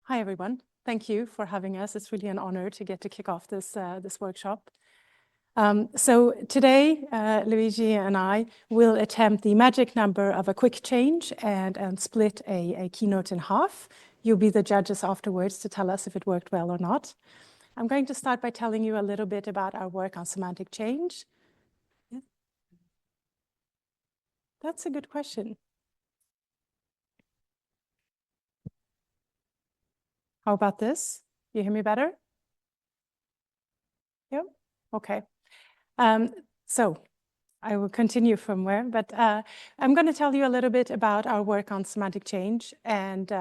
Hi, everyone. Thank you for having us. It's really an honor to get to kick off this workshop. So today, Luigi and I will attempt the magic number of a quick change and split a keynote in half. You'll be the judges afterwards to tell us if it worked well or not. I'm going to start by telling you a little bit about our work on semantic change. That's a good question. How about this? You hear me better? Yeah? Okay. So I will continue from where, but I'm going to tell you a little bit about our work on semantic change and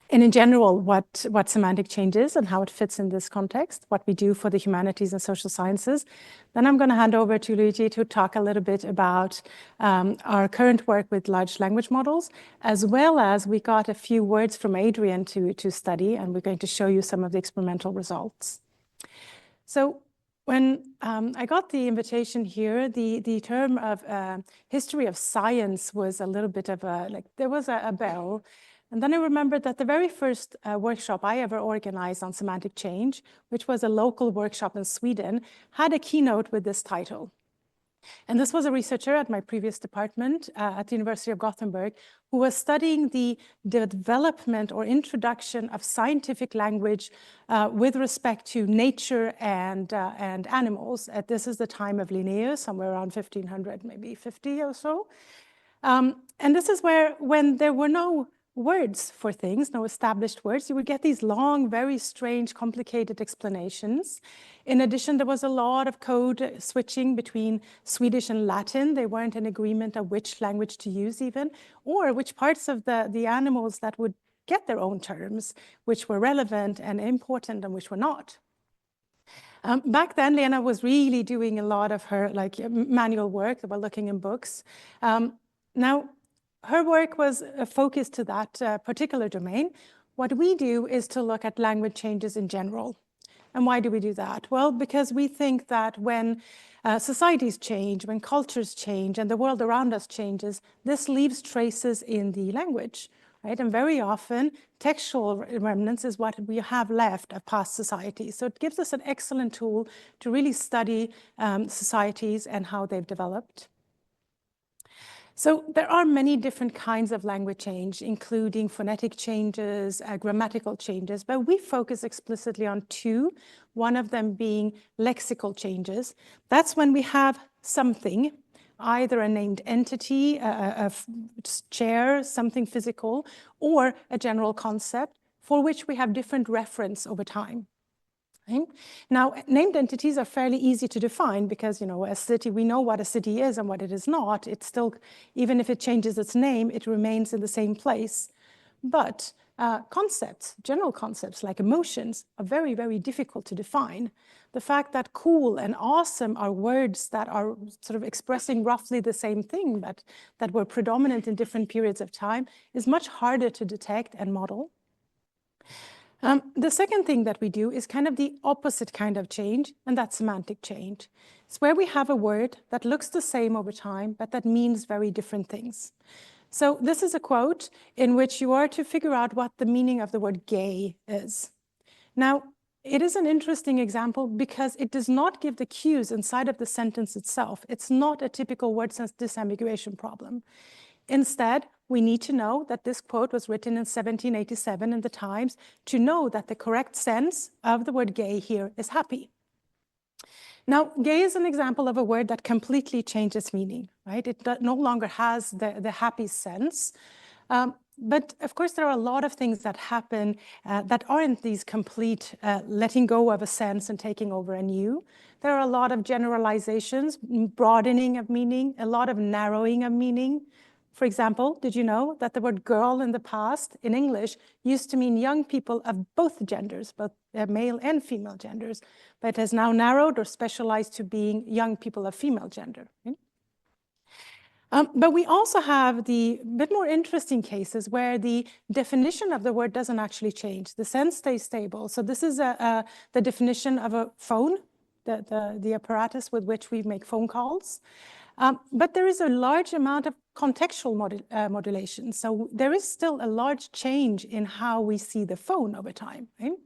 in general, what semantic change is and how it fits in this context, what we do for the humanities and social sciences. Then I'm going to hand over to Luigi to talk a little bit about our current work with large language models, as well as we got a few words from Adrian to study, and we're going to show you some of the experimental results. So when I got the invitation here, the term of history of science was a little bit of there was a bell. And then I remembered that the very first workshop I ever organized on semantic change, which was a local workshop in Sweden, had a keynote with this title. And this was a researcher at my previous department at the University of Gothenburg who was studying the development or introduction of scientific language with respect to nature and animals. This is the time of Linnaeus, somewhere around 1500, maybe 50 or so. And this is where, when there were no words for things, no established words, you would get these long, very strange, complicated explanations. In addition, there was a lot of code switching between Swedish and Latin. They weren't in agreement of which language to use even, or which parts of the animals that would get their own terms, which were relevant and important and which were not. Back then, Lena was really doing a lot of her manual work while looking in books. Now, her work was focused to that particular domain. What we do is to look at language changes in general. And why do we do that? Well, because we think that when societies change, when cultures change, and the world around us changes, this leaves traces in the language, right? And very often, textual remnants is what we have left of past societies. So it gives us an excellent tool to really study societies and how they've developed. So there are many different kinds of language change, including phonetic changes, grammatical changes, but we focus explicitly on two, one of them being lexical changes. That's when we have something, either a named entity, a chair, something physical, or a general concept for which we have different reference over time. Now, named entities are fairly easy to define because, a city, we know what a city is and what it is not. It's still, even if it changes its name, it remains in the same place. But concepts, general concepts like emotions, are very, very difficult to define. The fact that cool and awesome are words that are sort of expressing roughly the same thing, but that were predominant in different periods of time, is much harder to detect and model. The second thing that we do is kind of the opposite kind of change, and that's semantic change. It's where we have a word that looks the same over time, but that means very different things. So this is a quote in which you are to figure out what the meaning of the word gay is. Now, it is an interesting example because it does not give the cues inside of the sentence itself. It's not a typical word sense disambiguation problem. Instead, we need to know that this quote was written in 1787 in the Times to know that the correct sense of the word gay here is happy. Now, gay is an example of a word that completely changes meaning, right? It no longer has the happy sense. But of course, there are a lot of things that happen that aren't these complete letting go of a sense and taking over a new. There are a lot of generalizations, broadening of meaning, a lot of narrowing of meaning. For example, did you know that the word girl in the past in English used to mean young people of both genders, both male and female genders, but it has now narrowed or specialized to being young people of female gender. But we also have the bit more interesting cases where the definition of the word doesn't actually change. The sense stays stable. So this is the definition of a phone, the apparatus with which we make phone calls. But there is a large amount of contextual modulation. So there is still a large change in how we see the phone over time, right?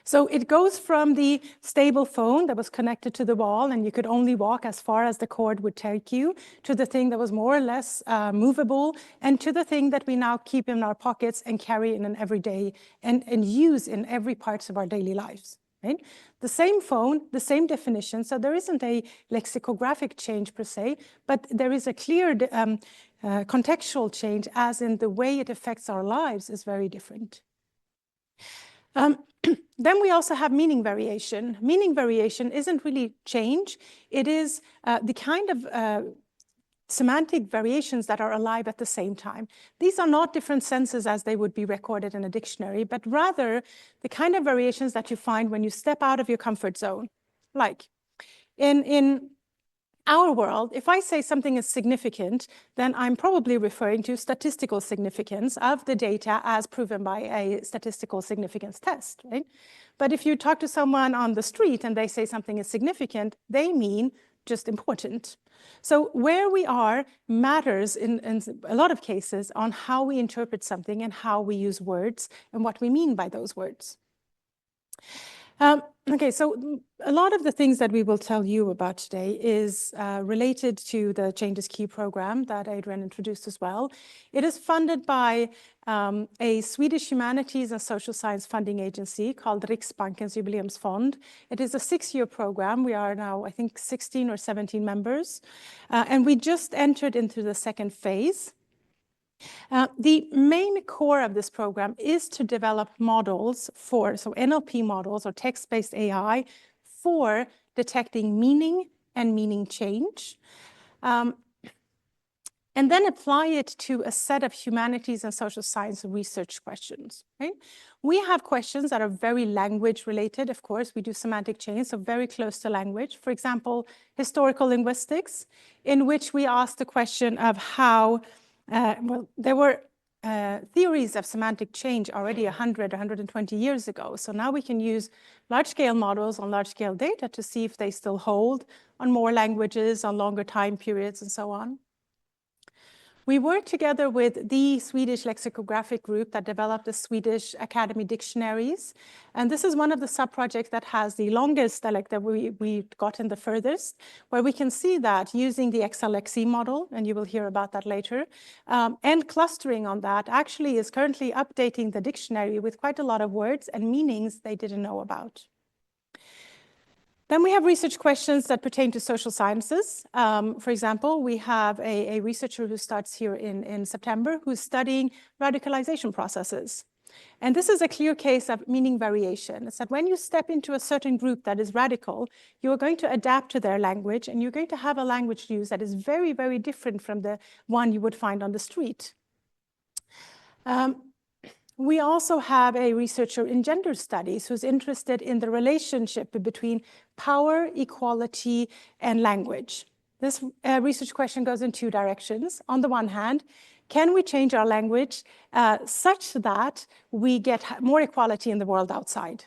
So it goes from the stable phone that was connected to the wall and you could only walk as far as the cord would take you, to the thing that was more or less movable, and to the thing that we now keep in our pockets and carry in an everyday and use in every part of our daily lives. Right? The same phone, the same definition, so there isn't a lexicographic change per se, but there is a clear contextual change, as in the way it affects our lives is very different. Then we also have meaning variation. Meaning variation isn't really change. It is the kind of semantic variations that are alive at the same time. These are not different senses as they would be recorded in a dictionary, but rather the kind of variations that you find when you step out of your comfort zone. Like in our world, if I say something is significant, then I'm probably referring to statistical significance of the data as proven by a statistical significance test, right? But if you talk to someone on the street and they say something is significant, they mean just important. So where we are matters in a lot of cases on how we interpret something and how we use words and what we mean by those words. Okay, so a lot of the things that we will tell you about today is related to the Change is Key program that Adrian introduced as well. It is funded by a Swedish humanities and social science funding agency called Riksbankens Jubileumsfond. It is a 6-year program. We are now, I think, 16 or 17 members. And we just entered into the second phase. The main core of this program is to develop models so NLP models or text-based AI for detecting meaning and meaning change, and then apply it to a set of humanities and social science research questions. Right? We have questions that are very language related. Of course, we do semantic change, so very close to language. For example, historical linguistics, in which we ask the question of how well, there were theories of semantic change already 100, 120 years ago. So now we can use large-scale models on large-scale data to see if they still hold on more languages, on longer time periods, and so on. We worked together with the Swedish lexicographic group that developed the Swedish Academy dictionaries. And this is one of the sub-projects that has the longest, like that we got in the furthest, where we can see that using the XLXE model, and you will hear about that later, and clustering on that actually is currently updating the dictionary with quite a lot of words and meanings they didn't know about. Then we have research questions that pertain to social sciences. For example, we have a researcher who starts here in September who's studying radicalization processes. And this is a clear case of meaning variation. It's that when you step into a certain group that is radical, you are going to adapt to their language, and you're going to have a language use that is very, very different from the one you would find on the street. We also have a researcher in gender studies who's interested in the relationship between power, equality, and language. This research question goes in 2 directions. On the one hand, can we change our language such that we get more equality in the world outside?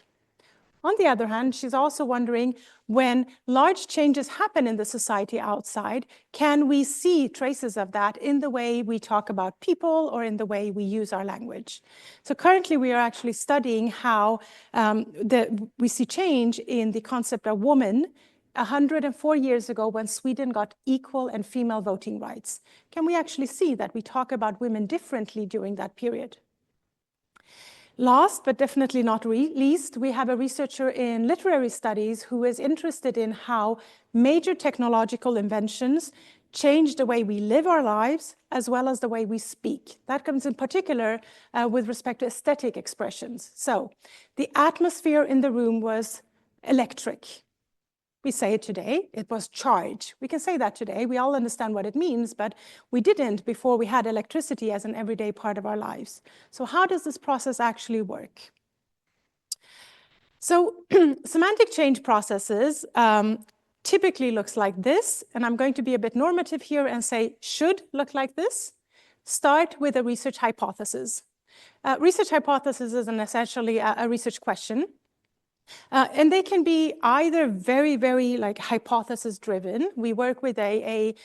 On the other hand, she's also wondering, when large changes happen in the society outside, can we see traces of that in the way we talk about people or in the way we use our language? So currently, we are actually studying how we see change in the concept of woman 104 years ago when Sweden got equal and female voting rights. Can we actually see that we talk about women differently during that period? Last, but definitely not least, we have a researcher in literary studies who is interested in how major technological inventions change the way we live our lives as well as the way we speak. That comes in particular with respect to aesthetic expressions. So the atmosphere in the room was electric. We say it today, it was charged. We can say that today, we all understand what it means, but we didn't before we had electricity as an everyday part of our lives. So how does this process actually work? So semantic change processes typically looks like this, and I'm going to be a bit normative here and say should look like this. Start with a research hypothesis. Research hypothesis is essentially a research question. And they can be either very, very like hypothesis driven. We work with a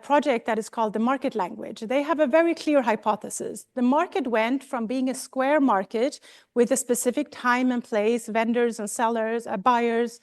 project that is called the market language. They have a very clear hypothesis. The market went from being a square market with a specific time and place, vendors and sellers, buyers,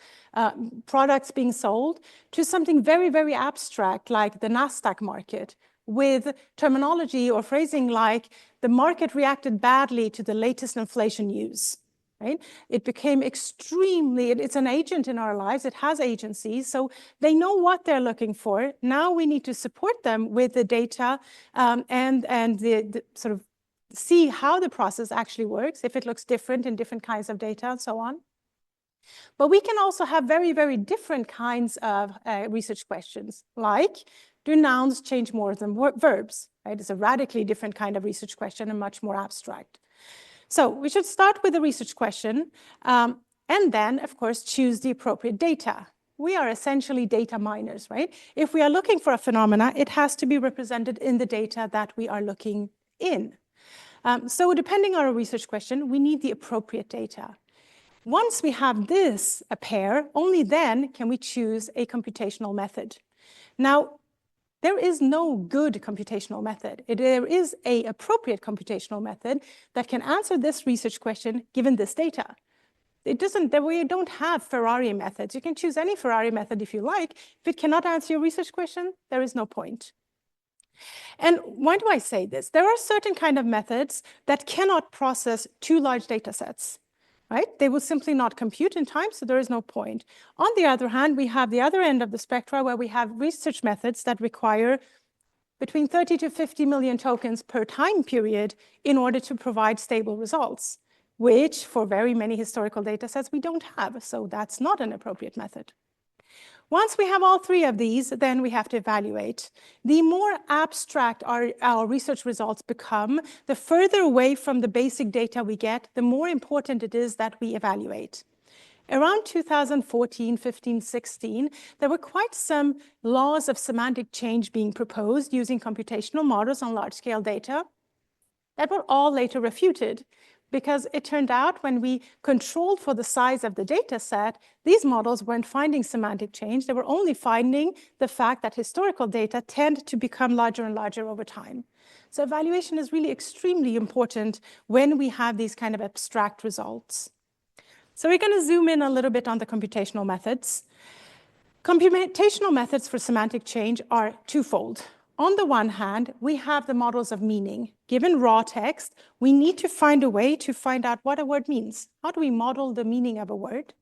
products being sold, to something very, very abstract like the NASDAQ market, with terminology or phrasing like the market reacted badly to the latest inflation news. Right? It became extremely, it's an agent in our lives, it has agency, so they know what they're looking for. Now we need to support them with the data and the sort of see how the process actually works, if it looks different in different kinds of data and so on. But we can also have very, very different kinds of research questions, like, do nouns change more than verbs? Right? It's a radically different kind of research question and much more abstract. So we should start with a research question and then, of course, choose the appropriate data. We are essentially data miners, right? If we are looking for a phenomena, it has to be represented in the data that we are looking in. So depending on our research question, we need the appropriate data. Once we have this a pair, only then can we choose a computational method. Now, there is no good computational method. There is an appropriate computational method that can answer this research question given this data. It doesn't, we don't have Ferrari methods. You can choose any Ferrari method if you like. If it cannot answer your research question, there is no point. And why do I say this? There are certain kind of methods that cannot process too large data sets. Right? They will simply not compute in time, so there is no point. On the other hand, we have the other end of the spectrum where we have research methods that require between 30 to 50 million tokens per time period in order to provide stable results, which for very many historical data sets we don't have, so that's not an appropriate method. Once we have all three of these, then we have to evaluate. The more abstract our research results become, the further away from the basic data we get, the more important it is that we evaluate. Around 2014, 15, 16, there were quite some laws of semantic change being proposed using computational models on large-scale data that were all later refuted, because it turned out when we controlled for the size of the data set, these models weren't finding semantic change. They were only finding the fact that historical data tend to become larger and larger over time. So evaluation is really extremely important when we have these kind of abstract results. So we're going to zoom in a little bit on the computational methods. Computational methods for semantic change are twofold. On the one hand, we have the models of meaning. Given raw text, we need to find a way to find out what a word means. How do we model the meaning of a word?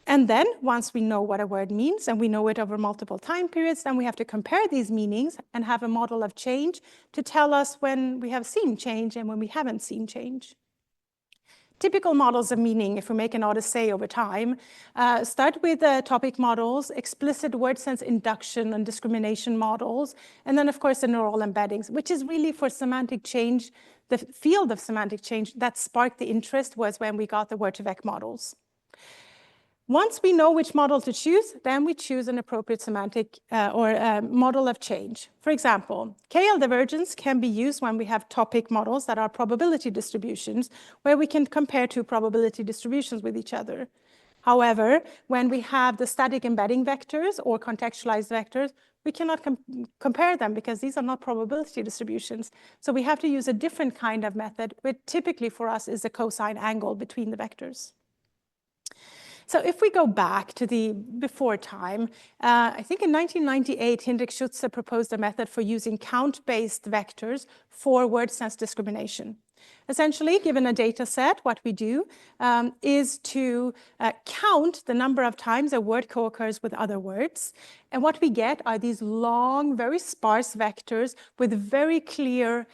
And then once we know what a word means and we know it over multiple time periods, then we have to compare these meanings and have a model of change to tell us when we have seen change and when we haven't seen change. Typical models of meaning, if we make an odyssey over time, start with topic models, explicit word sense induction and discrimination models, and then, of course, the neural embeddings, which is really for semantic change, the field of semantic change that sparked the interest was when we got the word-to-vec models. Once we know which model to choose, then we choose an appropriate semantic model of change. For example, KL divergence can be used when we have topic models that are probability distributions, where we can compare two probability distributions with each other. However, when we have the static embedding vectors or contextualized vectors, we cannot compare them because these are not probability distributions. So we have to use a different kind of method, which typically for us is the cosine angle between the vectors. So if we go back to the before time, I think in 1998, Hindrich Schutze proposed a method for using count-based vectors for word sense discrimination. Essentially, given a data set, what we do is to count the number of times a word co-occurs with other words. And what we get are these long, very sparse vectors with very clear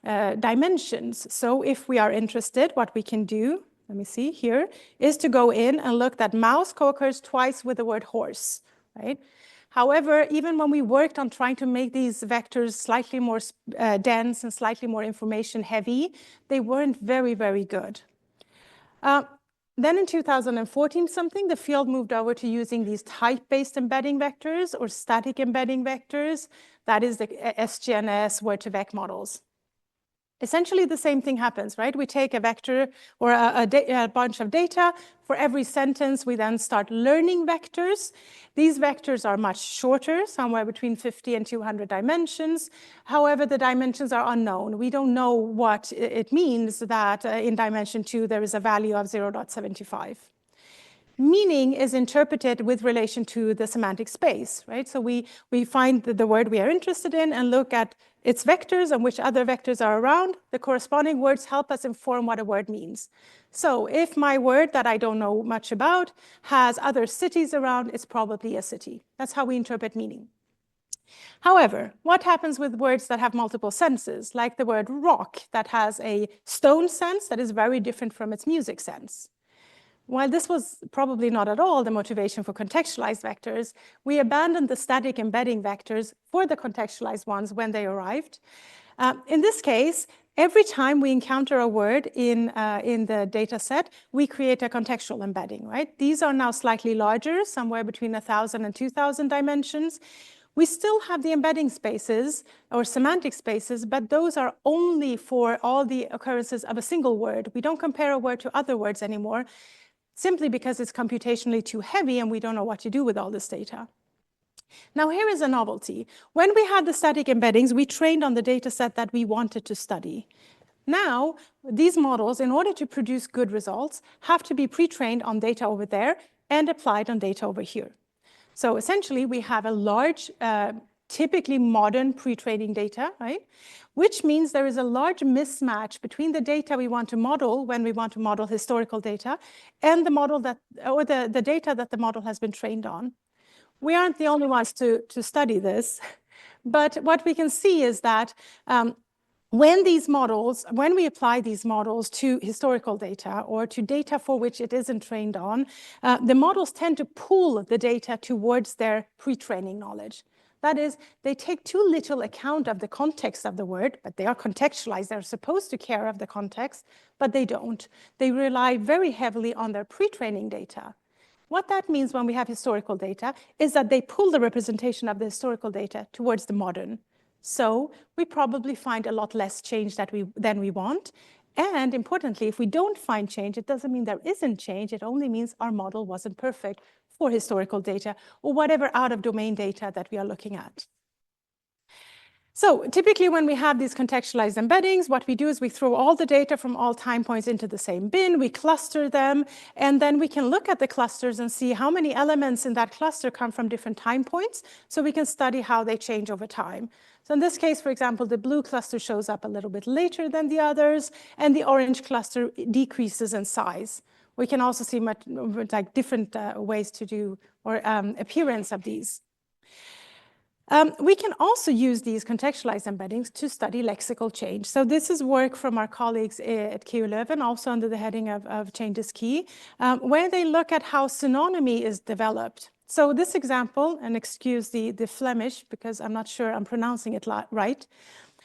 dimensions. So if we are interested, what we can do, let me see here, is to go in and look that mouse co-occurs twice with the word horse, right? However, even when we worked on trying to make these vectors slightly more dense and slightly more information heavy, they weren't very, very good. Then in 2014 something, the field moved over to using these type-based embedding vectors or static embedding vectors. That is the SGNS word-to-vec models. Essentially, the same thing happens, right? We take a vector or a bunch of data. For every sentence, we then start learning vectors. These vectors are much shorter, somewhere between 50 and 200 dimensions. However, the dimensions are unknown. We don't know what it means that in dimension 2, there is a value of 0.75. Meaning is interpreted with relation to the semantic space, right? So we find the word we are interested in and look at its vectors and which other vectors are around. The corresponding words help us inform what a word means. So if my word that I don't know much about has other cities around, it's probably a city. That's how we interpret meaning. However, what happens with words that have multiple senses, like the word rock that has a stone sense that is very different from its music sense? While this was probably not at all the motivation for contextualized vectors, we abandoned the static embedding vectors for the contextualized ones when they arrived. In this case, every time we encounter a word in the data set, we create a contextual embedding, right? These are now slightly larger, somewhere between 1,000 and 2,000 dimensions. We still have the embedding spaces or semantic spaces, but those are only for all the occurrences of a single word. We don't compare a word to other words anymore, simply because it's computationally too heavy and we don't know what to do with all this data. Now, here is a novelty. When we had the static embeddings, we trained on the data set that we wanted to study. Now, these models, in order to produce good results, have to be pre-trained on data over there and applied on data over here. So essentially, we have a large, typically modern pre-training data, right? Which means there is a large mismatch between the data we want to model when we want to model historical data and the model that, or the data that the model has been trained on. We aren't the only ones to study this, but what we can see is that when we apply these models to historical data or to data for which it isn't trained on, the models tend to pull the data towards their pre-training knowledge. That is, they take too little account of the context of the word, but they are contextualized. They're supposed to care of the context, but they don't. They rely very heavily on their pre-training data. What that means when we have historical data is that they pull the representation of the historical data towards the modern. So we probably find a lot less change than we want. And importantly, if we don't find change, it doesn't mean there isn't change. It only means our model wasn't perfect for historical data or whatever out-of-domain data that we are looking at. So typically when we have these contextualized embeddings, what we do is we throw all the data from all time points into the same bin, we cluster them, and then we can look at the clusters and see how many elements in that cluster come from different time points, so we can study how they change over time. So in this case, for example, the blue cluster shows up a little bit later than the others, and the orange cluster decreases in size. We can also see like different ways to do or appearance of these. We can also use these contextualized embeddings to study lexical change. So this is work from our colleagues at KU Leuven, also under the heading of Change is Key, where they look at how synonymy is developed. So this example, and excuse the Flemish, because I'm not sure I'm pronouncing it right,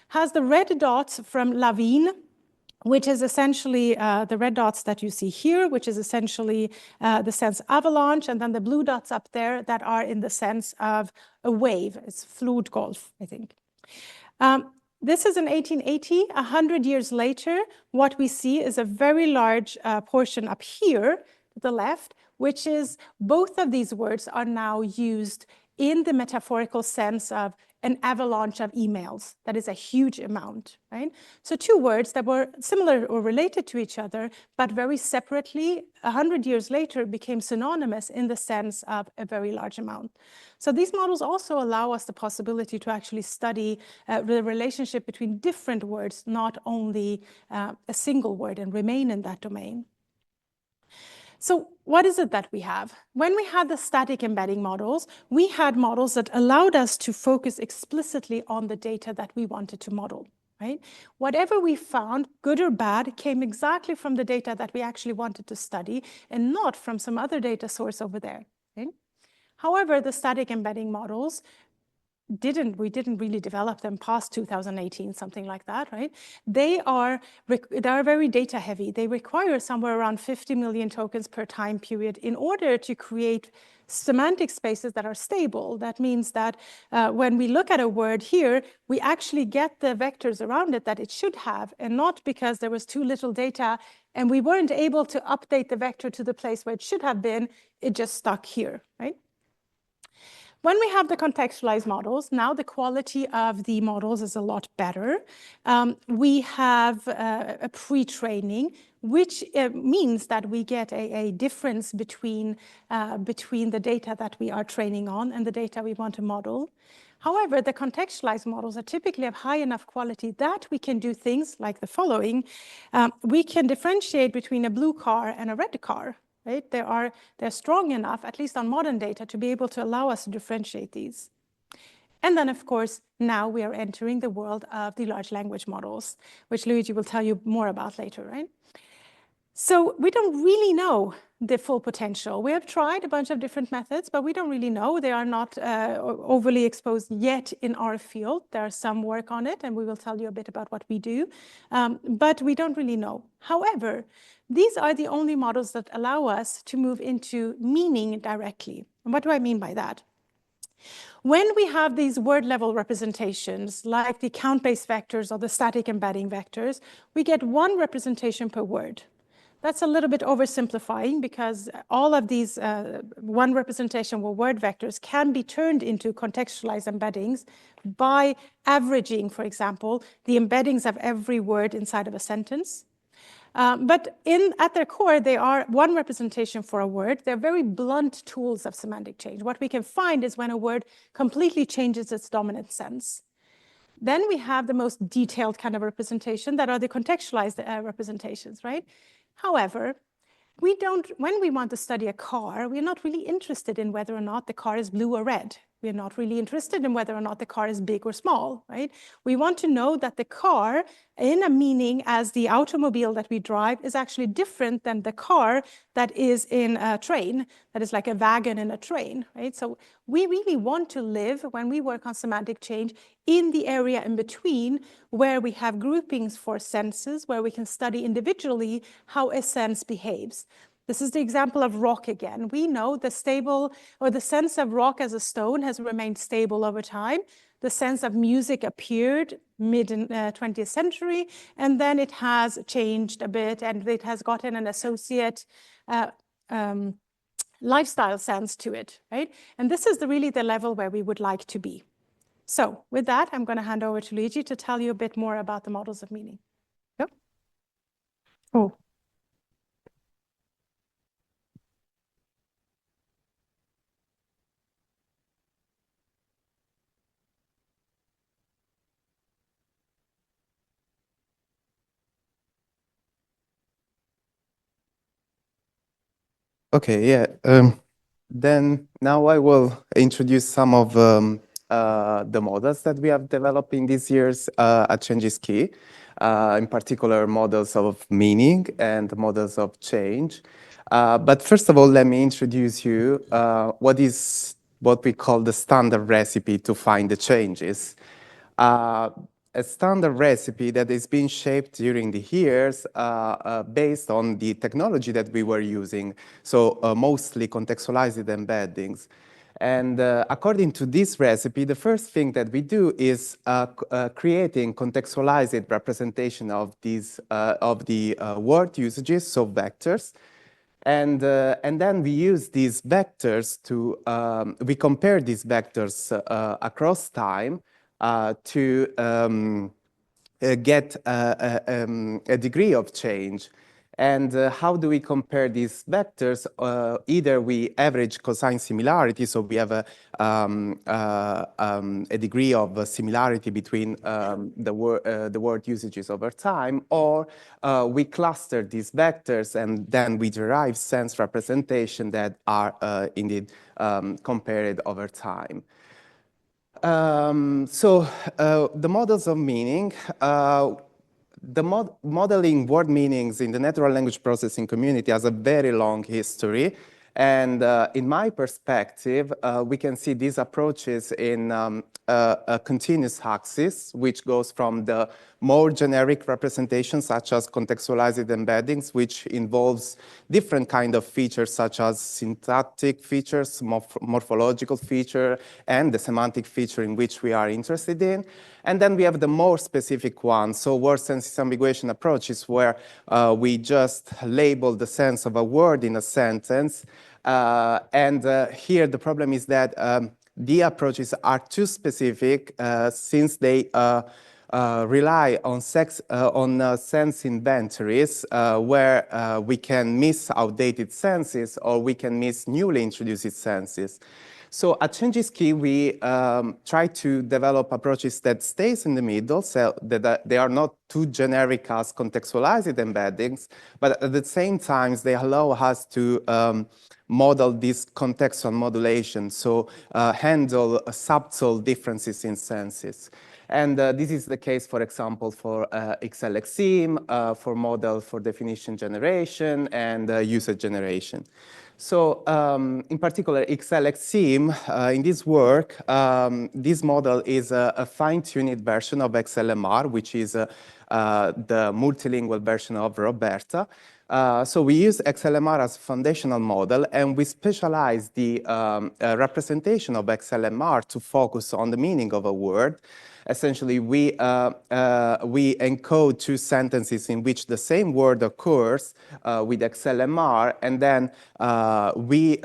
has the red dots from lawine, which is essentially the red dots that you see here, which is essentially the sense avalanche, and then the blue dots up there that are in the sense of a wave. It's Flodgolf, I think. This is in 1880. 100 years later, what we see is a very large portion up here to the left, which is both of these words are now used in the metaphorical sense of an avalanche of emails. That is a huge amount, right? So two words that were similar or related to each other, but very separately, 100 years later, became synonymous in the sense of a very large amount. So these models also allow us the possibility to actually study the relationship between different words, not only a single word, and remain in that domain. So what is it that we have? When we had the static embedding models, we had models that allowed us to focus explicitly on the data that we wanted to model, right? Whatever we found, good or bad, came exactly from the data that we actually wanted to study and not from some other data source over there, okay? However, the static embedding models we didn't really develop them past 2018, something like that, right? They are very data heavy. They require somewhere around 50 million tokens per time period in order to create semantic spaces that are stable. That means that when we look at a word here, we actually get the vectors around it that it should have, and not because there was too little data and we weren't able to update the vector to the place where it should have been, it just stuck here, right? When we have the contextualized models, now the quality of the models is a lot better. We have a pre-training, which means that we get a difference between the data that we are training on and the data we want to model. However, the contextualized models are typically of high enough quality that we can do things like the following. We can differentiate between a blue car and a red car. Right? They're strong enough, at least on modern data, to be able to allow us to differentiate these. And then, of course, now we are entering the world of the large language models, which Luigi will tell you more about later, right? So we don't really know the full potential. We have tried a bunch of different methods, but we don't really know. They are not overly exposed yet in our field. There's some work on it, and we will tell you a bit about what we do, but we don't really know. However, these are the only models that allow us to move into meaning directly. And what do I mean by that? When we have these word-level representations, like the count-based vectors or the static embedding vectors, we get one representation per word. That's a little bit oversimplifying because all of these one representation or word vectors can be turned into contextualized embeddings by averaging, for example, the embeddings of every word inside of a sentence. But at their core, they are one representation for a word. They're very blunt tools of semantic change. What we can find is when a word completely changes its dominant sense. Then we have the most detailed kind of representation that are the contextualized representations, right? However, when we want to study a car, we're not really interested in whether or not the car is blue or red. We're not really interested in whether or not the car is big or small, right? We want to know that the car, in a meaning as the automobile that we drive, is actually different than the car that is in a train, that is like a wagon in a train, right? So we really want to live, when we work on semantic change, in the area in between, where we have groupings for senses, where we can study individually how a sense behaves. This is the example of rock again. We know the sense of rock as a stone has remained stable over time. The sense of music appeared mid-20th century, and then it has changed a bit, and it has gotten an associate lifestyle sense to it, right? And this is really the level where we would like to be. So with that, I'm going to hand over to Luigi to tell you a bit more about the models of meaning. Yep. Oh. Okay, yeah. Then now I will introduce some of the models that we have developed in these years at Change is Key, in particular models of meaning and models of change. But first of all, let me introduce you what we call the standard recipe to find the changes. A standard recipe that has been shaped during the years based on the technology that we were using, so mostly contextualized embeddings. And according to this recipe, the first thing that we do is creating contextualized representation of these of the word usages, so vectors. And then we use these vectors to, we compare these vectors across time to get a degree of change. And how do we compare these vectors? Either we average cosine similarity, so we have a degree of similarity between the word usages over time, or we cluster these vectors and then we derive sense representation that are indeed compared over time. The models of meaning, modeling word meanings in the natural language processing community has a very long history. And in my perspective, we can see these approaches in a continuous axis, which goes from the more generic representations, such as contextualized embeddings, which involves different kind of features, such as syntactic features, morphological feature, and the semantic feature in which we are interested in. And then we have the more specific ones, so word-sense disambiguation approaches, where we just label the sense of a word in a sentence. Here the problem is that the approaches are too specific since they rely on sense inventories where we can miss outdated senses or we can miss newly introduced senses. So at Changes Key, we try to develop approaches that stays in the middle, so that they are not too generic as contextualized embeddings, but at the same time, they allow us to model this contextual modulation, so handle subtle differences in senses. And this is the case, for example, for XLXIM, for model for definition generation and usage generation. So in particular, XLXIM, in this work, this model is a fine-tuned version of XLMR, which is the multilingual version of Roberta. So we use XLMR as a foundational model, and we specialize the representation of XLMR to focus on the meaning of a word. Essentially, we encode two sentences in which the same word occurs with XLMR, and then we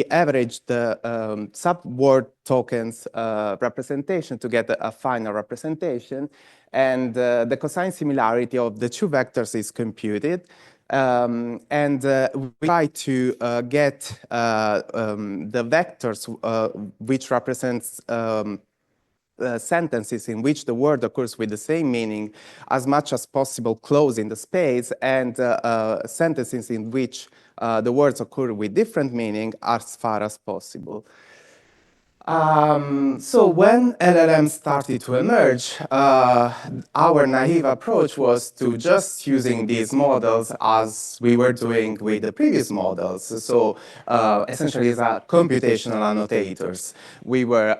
average the sub-word tokens representation to get a final representation. And the cosine similarity of the two vectors is computed. We try to get the vectors which represents sentences in which the word occurs with the same meaning as much as possible close in the space, and sentences in which the words occur with different meaning as far as possible. So when LLMs started to emerge, our naive approach was to just using these models as we were doing with the previous models. So essentially as computational annotators. We were,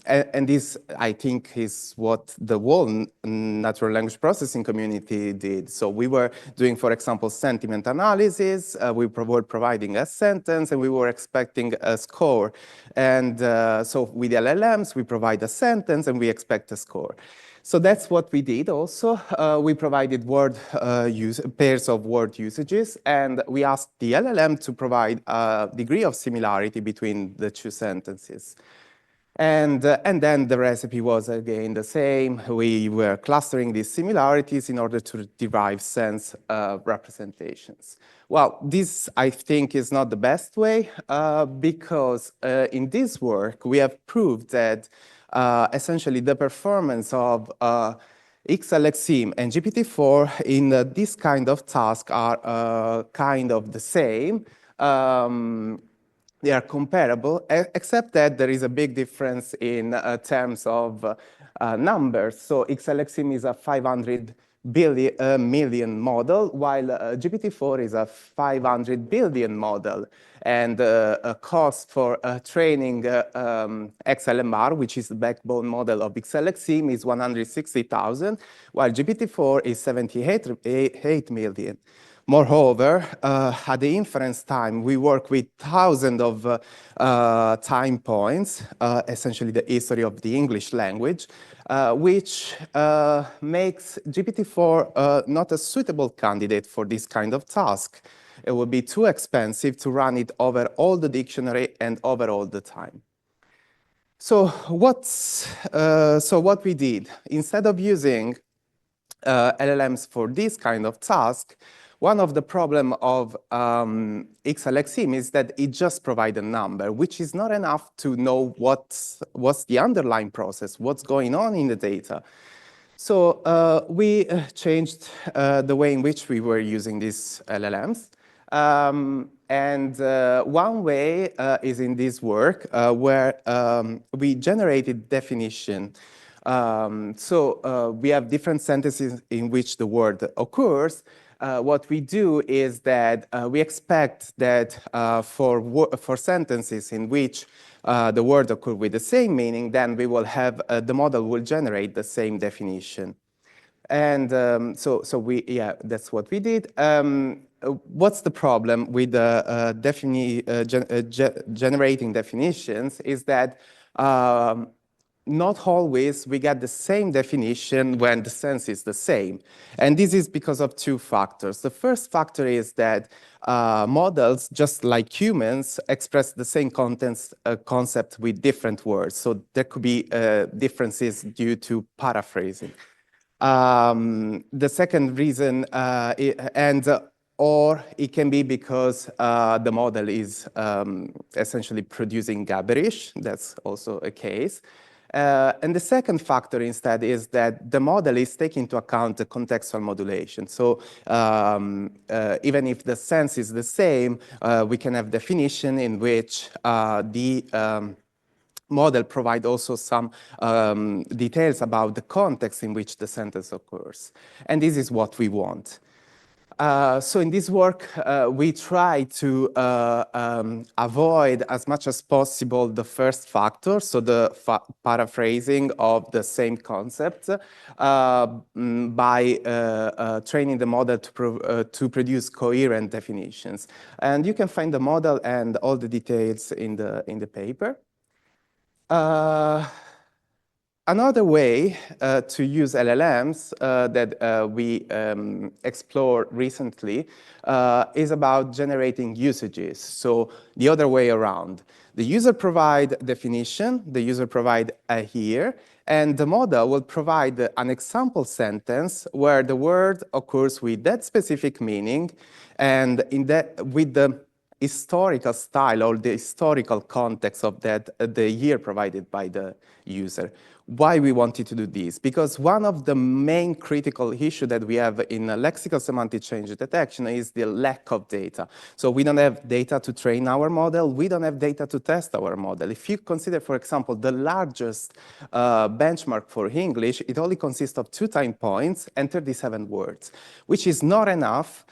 and this I think is what the whole natural language processing community did. So we were doing, for example, sentiment analysis. We were providing a sentence and we were expecting a score. And so with LLMs, we provide a sentence and we expect a score. So that's what we did also. We provided pairs of word usages, and we asked the LLM to provide a degree of similarity between the two sentences. And then the recipe was again the same. We were clustering these similarities in order to derive sense representations. Well, this, I think, is not the best way because in this work, we have proved that essentially the performance of XLXIM and GPT-4 in this kind of task are kind of the same. They are comparable, except that there is a big difference in terms of numbers. So XLXIM is a 500 million model, while GPT-4 is a 500 billion model. And a cost for training XLMR, which is the backbone model of XLXIM, is 160,000, while GPT-4 is 78 million. Moreover, at the inference time, we work with thousands of time points, essentially the history of the English language, which makes GPT-4 not a suitable candidate for this kind of task. It would be too expensive to run it over all the dictionary and over all the time. So what we did, instead of using LLMs for this kind of task, one of the problems of XLXIM is that it just provides a number, which is not enough to know what's the underlying process, what's going on in the data. So we changed the way in which we were using these LLMs. One way is in this work where we generated definition We have different sentences in which the word occurs. What we do is that we expect that for sentences in which the word occurs with the same meaning, then we will have the model will generate the same definition. And that's what we did. What's the problem with generating definitions is that not always we get the same definition when the sense is the same. And this is because of two factors. The first factor is that models, just like humans, express the same concept with different words. So there could be differences due to paraphrasing. The second reason, or it can be because the model is essentially producing gibberish. That's also a case. And the second factor instead is that the model is taking into account the contextual modulation. So even if the sense is the same, we can have definition in which the model provide also some details about the context in which the sentence occurs. And this is what we want. So in this work, we try to avoid as much as possible the first factor, so the paraphrasing of the same concept, by training the model to produce coherent definitions. And you can find the model and all the details in the paper. Another way to use LLMs that we explored recently is about generating usages. So the other way around. The user provide definition, the user provide a here, and the model will provide an example sentence where the word occurs with that specific meaning and with the historical style or the historical context of the year provided by the user. Why we wanted to do this? Because one of the main critical issues that we have in lexical semantic change detection is the lack of data. So we don't have data to train our model. We don't have data to test our model. If you consider, for example, the largest benchmark for English, it only consists of 2 time points and 37 words, which is not enough.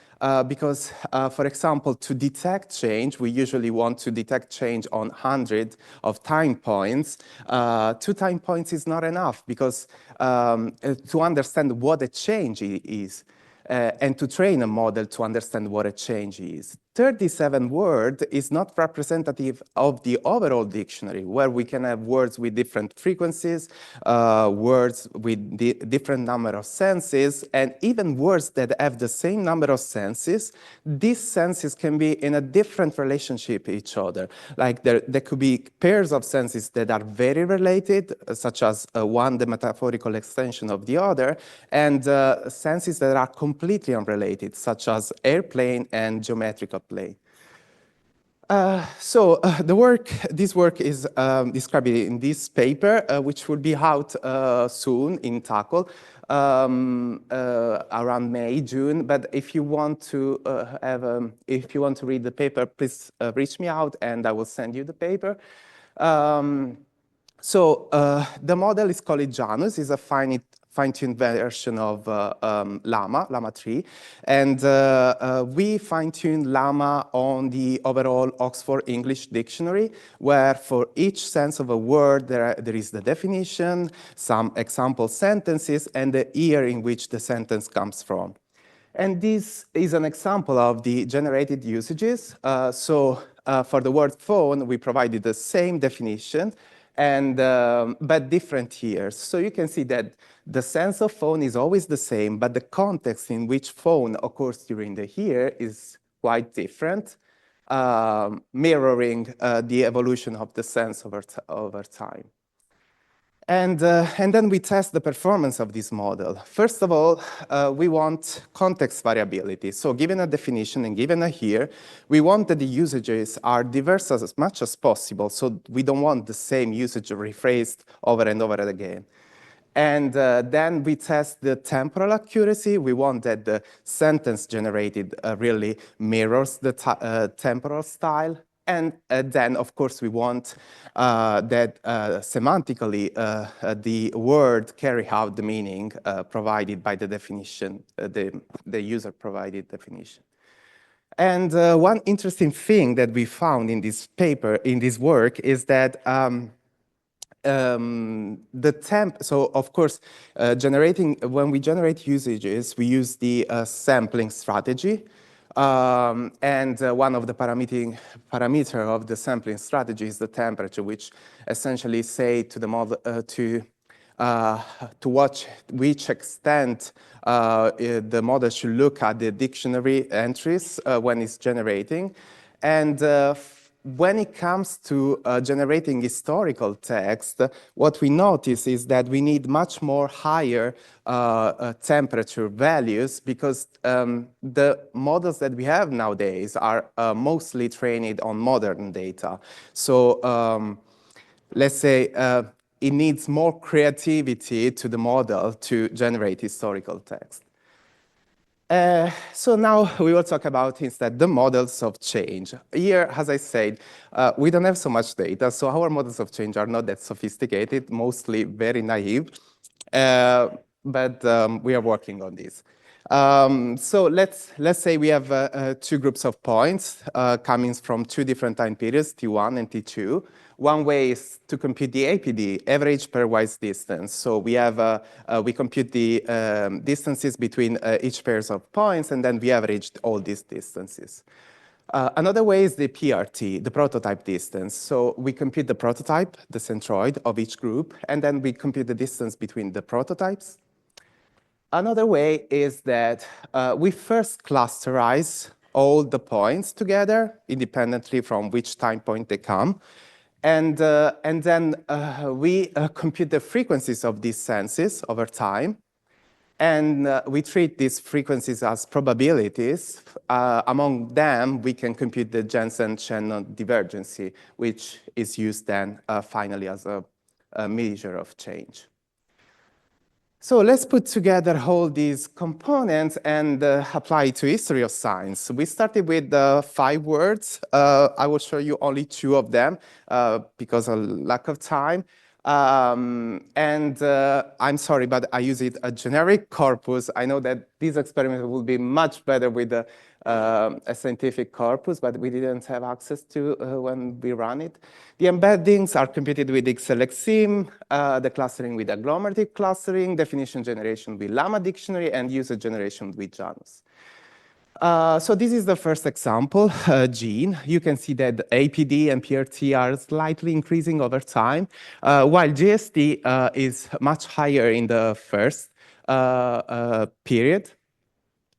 Because, for example, to detect change, we usually want to detect change on 100 of time points. 2 time points is not enough because to understand what a change is and to train a model to understand what a change is. 37 words is not representative of the overall dictionary, where we can have words with different frequencies, words with different number of senses, and even words that have the same number of senses. These senses can be in a different relationship with each other. Like there could be pairs of senses that are very related, such as one, the metaphorical extension of the other, and senses that are completely unrelated, such as airplane and geometrical plane. This work is described in this paper, which will be out soon in TACL, around May, June. But if you want to read the paper, please reach me out and I will send you the paper. The model is called Janus. It's a fine-tuned version of Llama 3. And we fine-tuned Llama on the overall Oxford English Dictionary, where for each sense of a word, there is the definition, some example sentences, and the year in which the sentence comes from. And this is an example of the generated usages. For the word phone, we provided the same definition, but different years. So you can see that the sense of phone is always the same, but the context in which phone occurs during the year is quite different, mirroring the evolution of the sense over time. And then we test the performance of this model. First of all, we want context variability. So given a definition and given a here, we want that the usages are diverse as much as possible. So we don't want the same usage rephrased over and over again. And then we test the temporal accuracy. We want that the sentence generated really mirrors the temporal style. And then, of course, we want that semantically the word carry out the meaning provided by the definition, the user-provided definition. And one interesting thing that we found in this paper, in this work, is that so of course, when we generate usages, we use the sampling strategy. And one of the parameter of the sampling strategy is the temperature, which essentially say to the model to which extent the model should look at the dictionary entries when it's generating. And when it comes to generating historical text, what we notice is that we need much more higher temperature values because the models that we have nowadays are mostly trained on modern data. So let's say it needs more creativity to the model to generate historical text. So now we will talk about instead the models of change. Here, as I said, we don't have so much data, so our models of change are not that sophisticated, mostly very naive, but we are working on this. So let's say we have two groups of points coming from two different time periods, T1 and T2. One way is to compute the APD, average pairwise distance. So we have we compute the distances between each pairs of points, and then we averaged all these distances. Another way is the PRT, the prototype distance. So we compute the prototype, the centroid of each group, and then we compute the distance between the prototypes. Another way is that we first clusterize all the points together, independently from which time point they come. And then we compute the frequencies of these senses over time. And we treat these frequencies as probabilities. Among them, we can compute the Jensen-Shannon divergency, which is used then finally as a measure of change. So let's put together all these components and apply it to history of science. We started with 5 words. I will show you only 2 of them because of lack of time. I'm sorry, but I use it a generic corpus. I know that this experiment will be much better with a scientific corpus, but we didn't have access to when we run it. The embeddings are computed with XLXIM, the clustering with agglomerative clustering, definition generation with Llama dictionary, and user generation with Janus. So this is the first example, gene. You can see that APD and PRT are slightly increasing over time, while GST is much higher in the first period.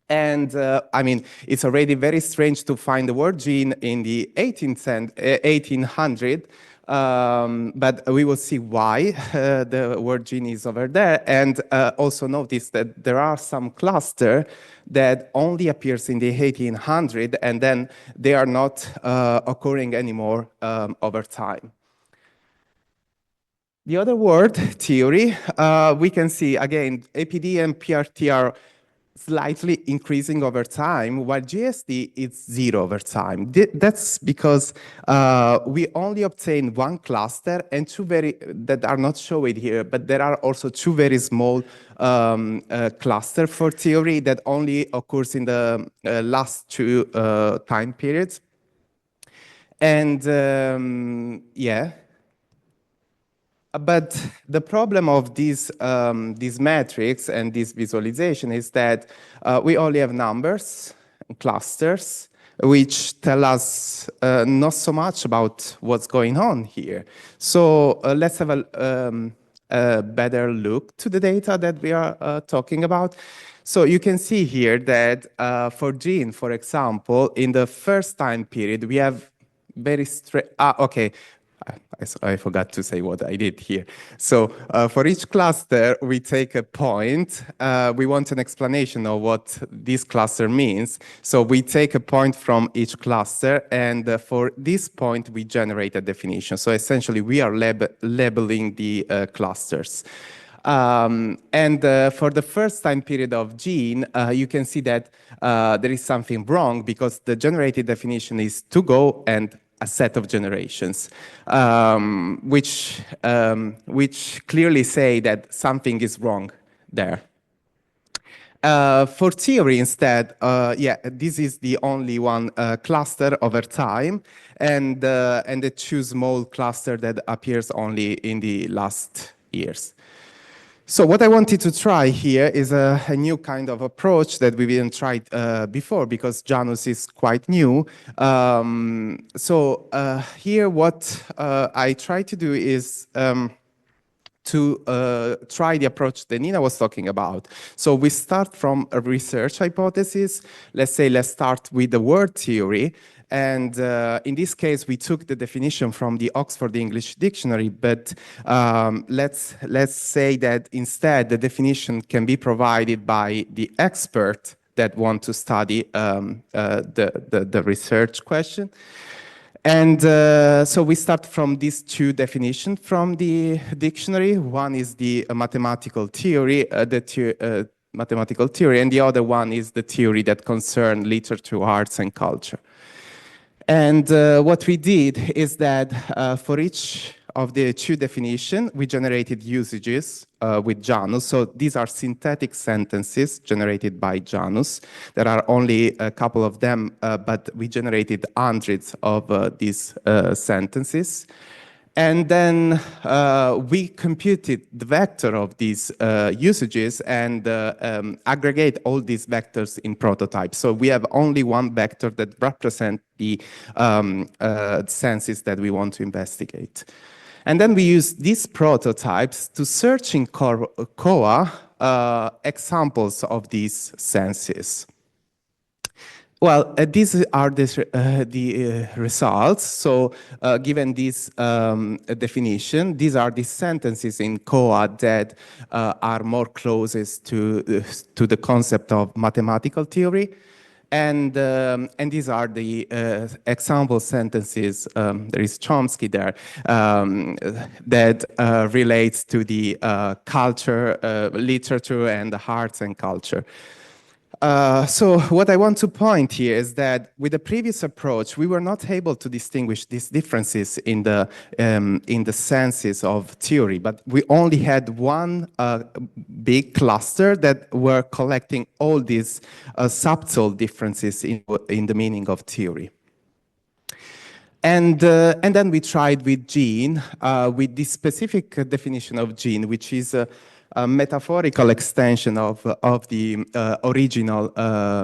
And I mean, it's already very strange to find the word gene in the 1800, but we will see why the word gene is over there. And also notice that there are some cluster that only appears in the 1800, and then they are not occurring anymore over time. The other word, theory, we can see, again, APD and PRT are slightly increasing over time, while GSD is 0 over time. That's because we only obtain 1 cluster and 2 that are not shown here, but there are also 2 very small clusters for theory that only occurs in the last 2 time periods. And yeah. But the problem of these metrics and this visualization is that we only have numbers and clusters, which tell us not so much about what's going on here. So let's have a better look to the data that we are talking about. So you can see here that for gene, for example, in the first time period, we have very straight, okay. I forgot to say what I did here. So for each cluster, we take a point. We want an explanation of what this cluster means. So we take a point from each cluster, and for this point, we generate a definition. So essentially, we are labeling the clusters. And for the first time period of gene, you can see that there is something wrong because the generated definition is to go and a set of generations, which clearly say that something is wrong there. For theory instead, this is the only one cluster over time, and the two small cluster that appears only in the last years. So what I wanted to try here is a new kind of approach that we didn't try before, because Janus is quite new. Here what I try to do is to try the approach that Nina was talking about. So we start from a research hypothesis. Let's start with the word theory. And in this case, we took the definition from the Oxford English Dictionary, but let's say that instead the definition can be provided by the expert that want to study the research question. And so we start from these two definitions from the dictionary. One is the mathematical theory, and the other one is the theory that concerns literature, arts, and culture. And what we did is that for each of the two definitions, we generated usages with Janus. So these are synthetic sentences generated by Janus. There are only a couple of them, but we generated hundreds of these sentences. And then we computed the vector of these usages and aggregate all these vectors in prototypes. So we have only one vector that represents the senses that we want to investigate. And then we use these prototypes to search in Koa examples of these senses. Well, these are the results. So given this definition, these are the sentences in Koa that are more closest to the concept of mathematical theory. And these are the example sentences, there is Chomsky there, that relates to the culture, literature, and the arts and culture. So what I want to point here is that with the previous approach, we were not able to distinguish these differences in the senses of theory, but we only had one big cluster that were collecting all these subtle differences in the meaning of theory. And then we tried with gene, with this specific definition of gene, which is a metaphorical extension of the original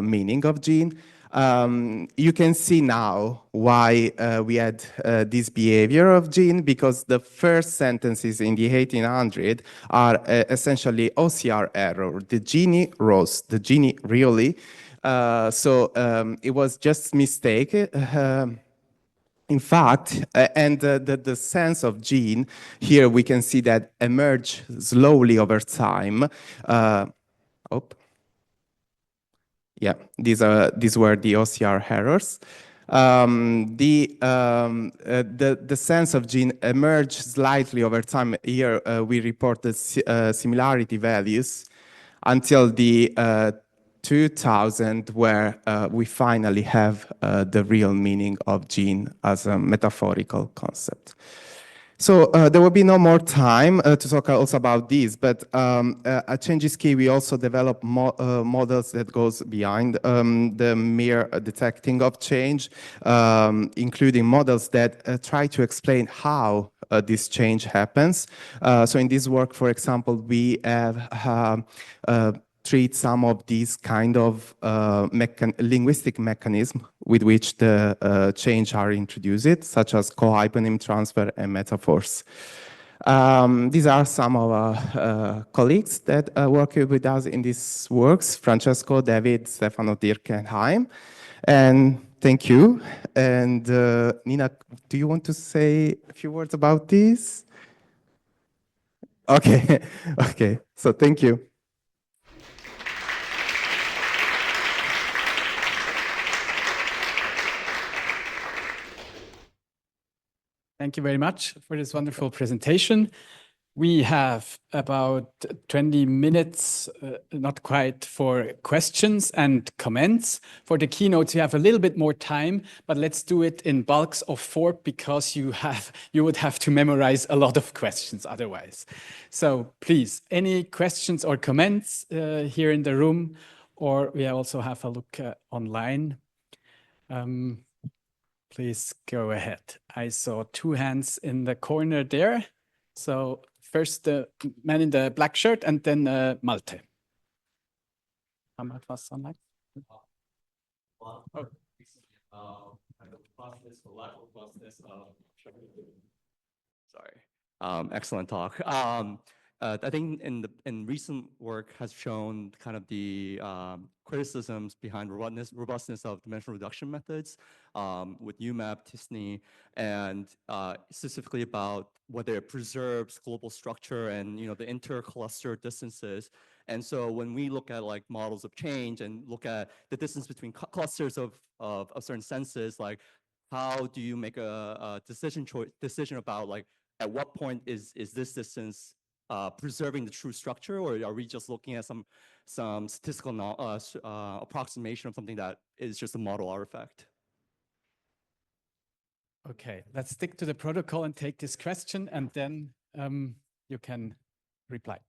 meaning of gene. You can see now why we had this behavior of gene, because the first sentences in the 1800 are essentially OCR error. The genie rose, the genie really. So it was just mistake. In fact, and the sense of gene, here we can see that emerge slowly over time. Yeah, these were the OCR errors. The sense of gene emerged slightly over time. Here we reported similarity values until the 2000, where we finally have the real meaning of gene as a metaphorical concept. So there will be no more time to talk also about this, but at Changes Key we also develop models that goes beyond the mere detecting of change, including models that try to explain how this change happens. So in this work, for example, we have treat some of these kind of linguistic mechanisms with which the change are introduced, such as co-hyponym transfer and metaphors. These are some of our colleagues that work with us in these works: Francesco, David, Stefano, Dirk, and Chaim. And thank you. And Nina, do you want to say a few words about this? Okay, okay. So thank you. Thank you very much for this wonderful presentation. We have about 20 minutes, not quite, for questions and comments. For the keynotes, you have a little bit more time, but let's do it in bulks of 4 because you would have to memorize a lot of questions otherwise. So please, any questions or comments here in the room, or we also have a look online. Please go ahead. I saw 2 hands in the corner there. So first the man in the black shirt and then Malte. Sorry. Excellent talk. I think in recent work has shown kind of the criticisms behind robustness of dimensional reduction methods with UMAP, TISNI, and specifically about whether it preserves global structure and the intercluster distances. And so when we look at like models of change and look at the distance between clusters of certain senses, like how do you make a decision about like at what point is this distance preserving the true structure, or are we just looking at some statistical approximation of something that is just a model artifact? Okay, let's stick to the protocol and take this question, and then you can reply.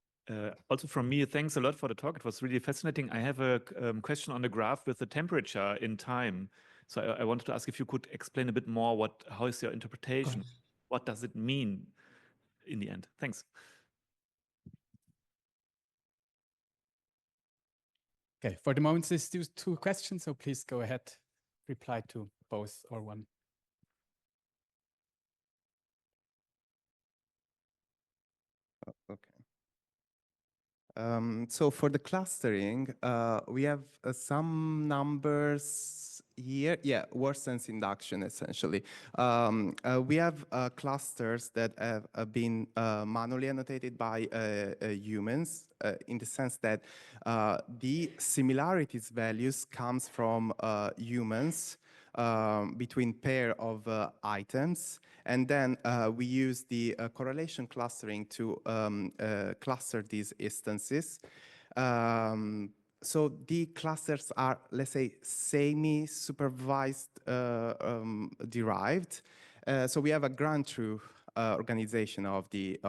Also from me, thanks a lot for the talk. It was really fascinating. I have a question on the graph with the temperature in time. So I wanted to ask if you could explain a bit more how is your interpretation? What does it mean in the end? Thanks. Okay, for the moment, there's 2 questions, so please go ahead, reply to both or one. Okay. So for the clustering, we have some numbers here. Yeah, worse sense induction, essentially. We have clusters that have been manually annotated by humans in the sense that the similarities values comes from humans between pair of items. And then we use the correlation clustering to cluster these instances. So the clusters are, let's say, semi-supervised derived. So we have a ground truth organization of the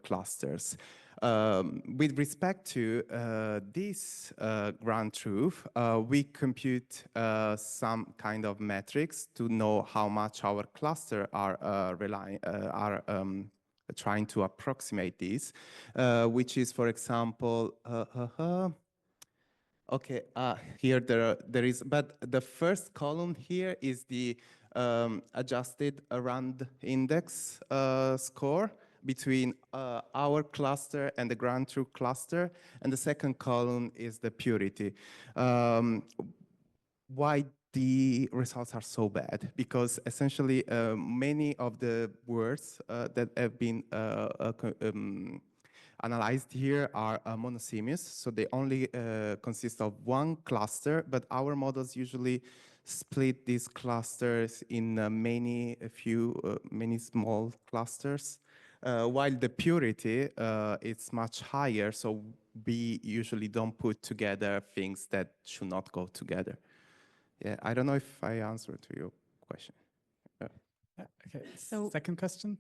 clusters. With respect to this ground truth, we compute some kind of metrics to know how much our cluster are trying to approximate this, which is, for example, okay, here there is, but the first column here is the adjusted RAND index score between our cluster and the ground truth cluster, and the second column is the purity. Why the results are so bad? Because essentially many of the words that have been analyzed here are monosemous, so they only consist of one cluster, but our models usually split these clusters in many small clusters, while the purity is much higher, so we usually don't put together things that should not go together. Yeah, I don't know if I answered to your question. Okay, So- second question.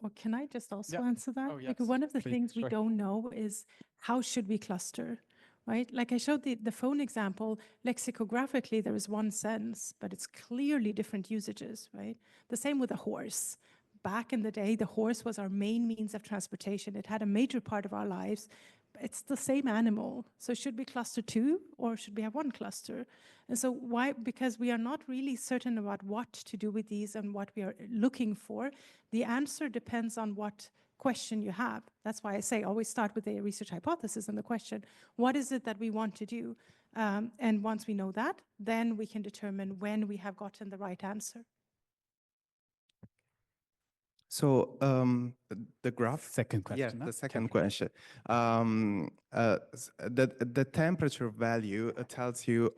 Or can I just also Yeah. answer that? Oh, Like yes, one of the please, things we sure. don't know is how should we cluster, right? Like I showed the phone example, lexicographically there is one sense, but it's clearly different usages, right? The same with a horse. Back in the day, the horse was our main means of transportation. It had a major part of our lives. It's the same animal. So should we cluster 2 or should we have 1 cluster? And so why? Because we are not really certain about what to do with these and what we are looking for. The answer depends on what question you have. That's why I say always start with a research hypothesis and the question, what is it that we want to do? And once we know that, then we can determine when we have gotten the right answer. So the graph. Second question. Yeah, no? the second Okay. question. The temperature value tells you,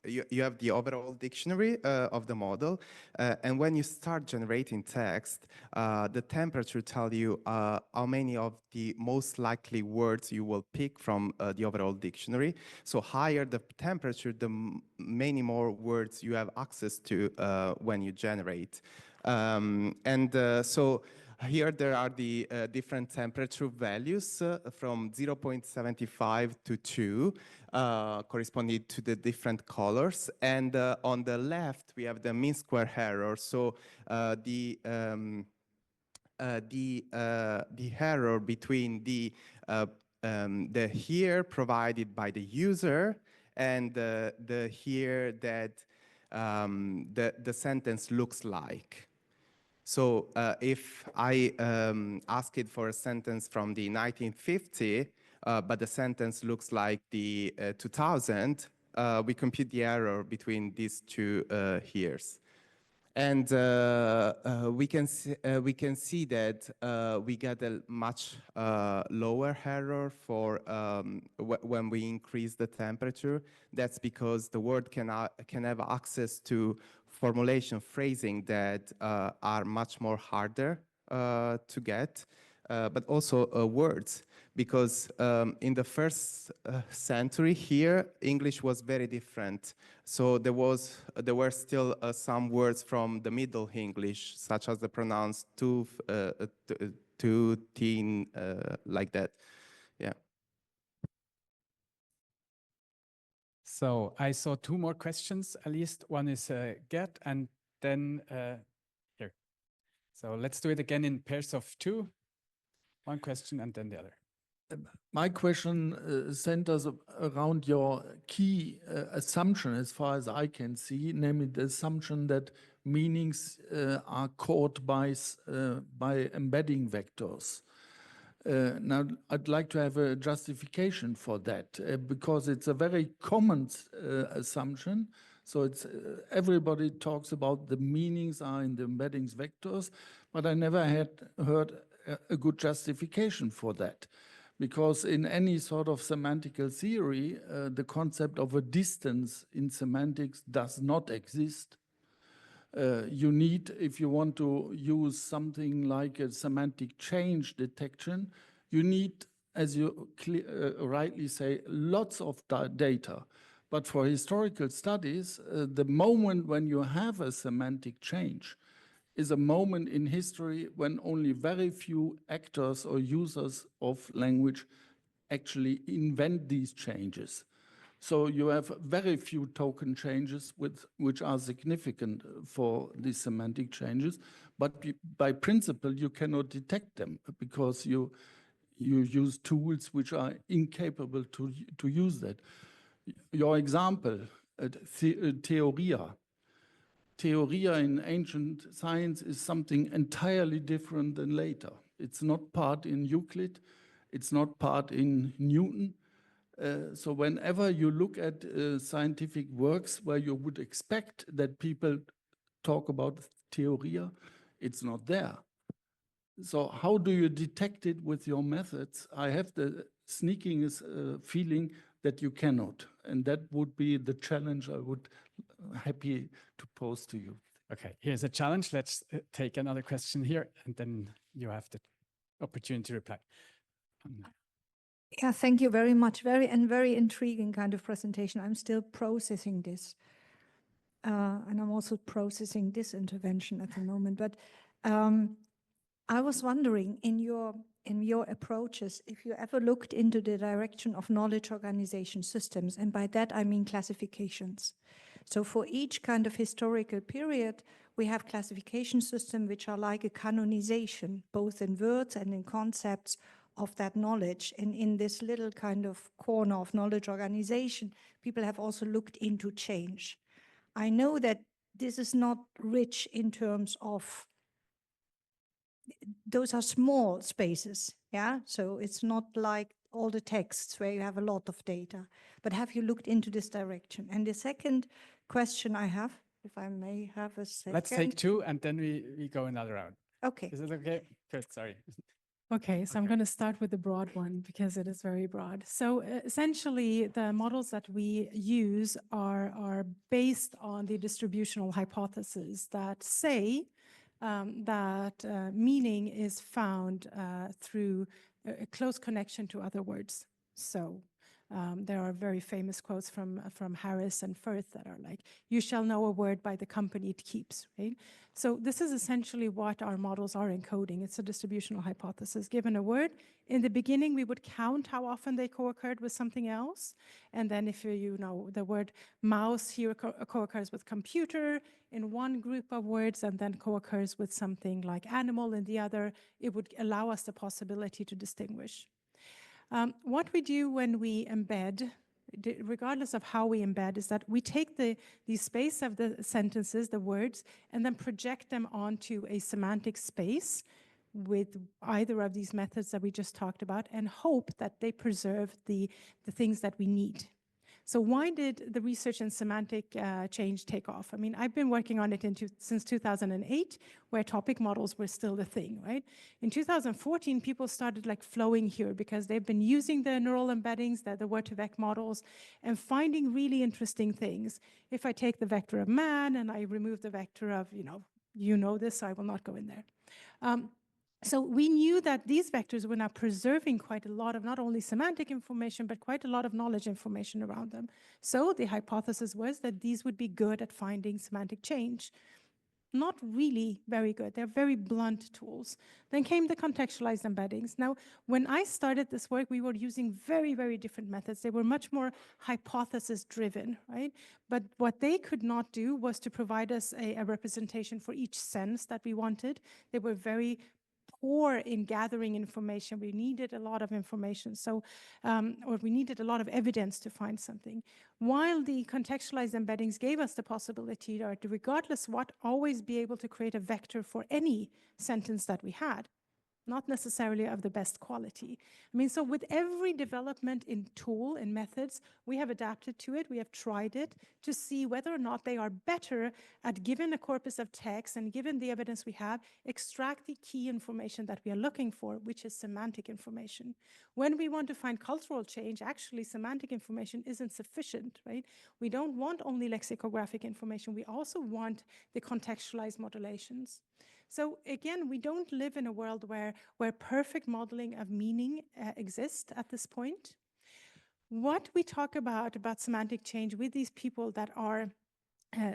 you have the overall dictionary of the model, and when you start generating text, the temperature tells you how many of the most likely words you will pick from the overall dictionary. So higher the temperature, the many more words you have access to when you generate. So here there are the different temperature values from 0.75 to 2, corresponding to the different colors. And on the left, we have the mean square error. So the error between the here provided by the user and the here that the sentence looks like. So if I ask it for a sentence from the 1950, but the sentence looks like the 2000, we compute the error between these two heres. And we can see that we get a much lower error for when we increase the temperature. That's because the word can have access to formulation phrasing that are much more harder to get, but also words. Because in the first century here, English was very different. So there were still some words from the Middle English, such as the pronouns to, teen, like that. Yeah. So I saw two more questions, at least. One is Gert, and then here. So let's do it again in pairs of two. One question and then the other. My question centers around your key assumption, as far as I can see, namely the assumption that meanings are caught by embedding vectors. Now, I'd like to have a justification for that because it's a very common assumption. So it's everybody talks about the meanings are in the embeddings vectors, but I never had heard a good justification for that. Because in any sort of semantical theory, the concept of a distance in semantics does not exist. You need, if you want to use something like a semantic change detection, you need, as you rightly say, lots of data. But for historical studies, the moment when you have a semantic change is a moment in history when only very few actors or users of language actually invent these changes. So you have very few token changes which are significant for these semantic changes, but by principle you cannot detect them because you use tools which are incapable to use that. Your example, theoria. Theoria in ancient science is something entirely different than later. It's not part in Euclid, it's not part in Newton. So whenever you look at scientific works where you would expect that people talk about theoria, it's not there. So how do you detect it with your methods? I have the sneaking feeling that you cannot. And that would be the challenge I would happy to pose to you. Okay, here's a challenge. Let's take another question here, and then you have the opportunity to reply. Yeah, thank you very much. Very intriguing kind of presentation. I'm still processing this. And I'm also processing this intervention at the moment. But I was wondering, in your approaches, if you ever looked into the direction of knowledge organization systems, and by that I mean classifications. So for each kind of historical period, we have classification systems which are like a canonization, both in words and in concepts of that knowledge. And in this little kind of corner of knowledge organization, people have also looked into change. I know that this is not rich in terms of, those are small spaces, yeah? So it's not like all the texts where you have a lot of data, but have you looked into this direction? And the second question I have, if I may have a second. Let's take two and then we go another round. Okay. Is it okay? Good, sorry. Okay, so I'm going to start with the broad one because it is very broad. So essentially, the models that we use are based on the distributional hypothesis that say that meaning is found through a close connection to other words. So there are very famous quotes from Harris and Firth that are like, "You shall know a word by the company it keeps," right? So this is essentially what our models are encoding. It's a distributional hypothesis. Given a word, in the beginning, we would count how often they co-occurred with something else. And then if you know the word mouse here co-occurs with computer in one group of words and then co-occurs with something like animal in the other, it would allow us the possibility to distinguish. What we do when we embed, regardless of how we embed, is that we take the space of the sentences, the words, and then project them onto a semantic space with either of these methods that we just talked about and hope that they preserve the things that we need. So why did the research in semantic change take off? I mean, I've been working on it since 2008, where topic models were still the thing, right? In 2014, people started like flowing here because they've been using the neural embeddings, the word-to-vec models, and finding really interesting things. If I take the vector of man and I remove the vector of, you know this, so I will not go in there. So we knew that these vectors were now preserving quite a lot of not only semantic information, but quite a lot of knowledge information around them. So the hypothesis was that these would be good at finding semantic change. Not really very good. They're very blunt tools. Then came the contextualized embeddings. Now, when I started this work, we were using very, very different methods. They were much more hypothesis-driven, right? But what they could not do was to provide us a representation for each sense that we wanted. They were very poor in gathering information. We needed a lot of information, or we needed a lot of evidence to find something. While the contextualized embeddings gave us the possibility to, regardless what, always be able to create a vector for any sentence that we had, not necessarily of the best quality. I mean, so with every development in tool and methods, we have adapted to it, we have tried it to see whether or not they are better at, given a corpus of text and given the evidence we have, extract the key information that we are looking for, which is semantic information. When we want to find cultural change, actually semantic information isn't sufficient, right? We don't want only lexicographic information, we also want the contextualized modulations. So again, we don't live in a world where perfect modeling of meaning exists at this point. What we talk about semantic change with these people that are,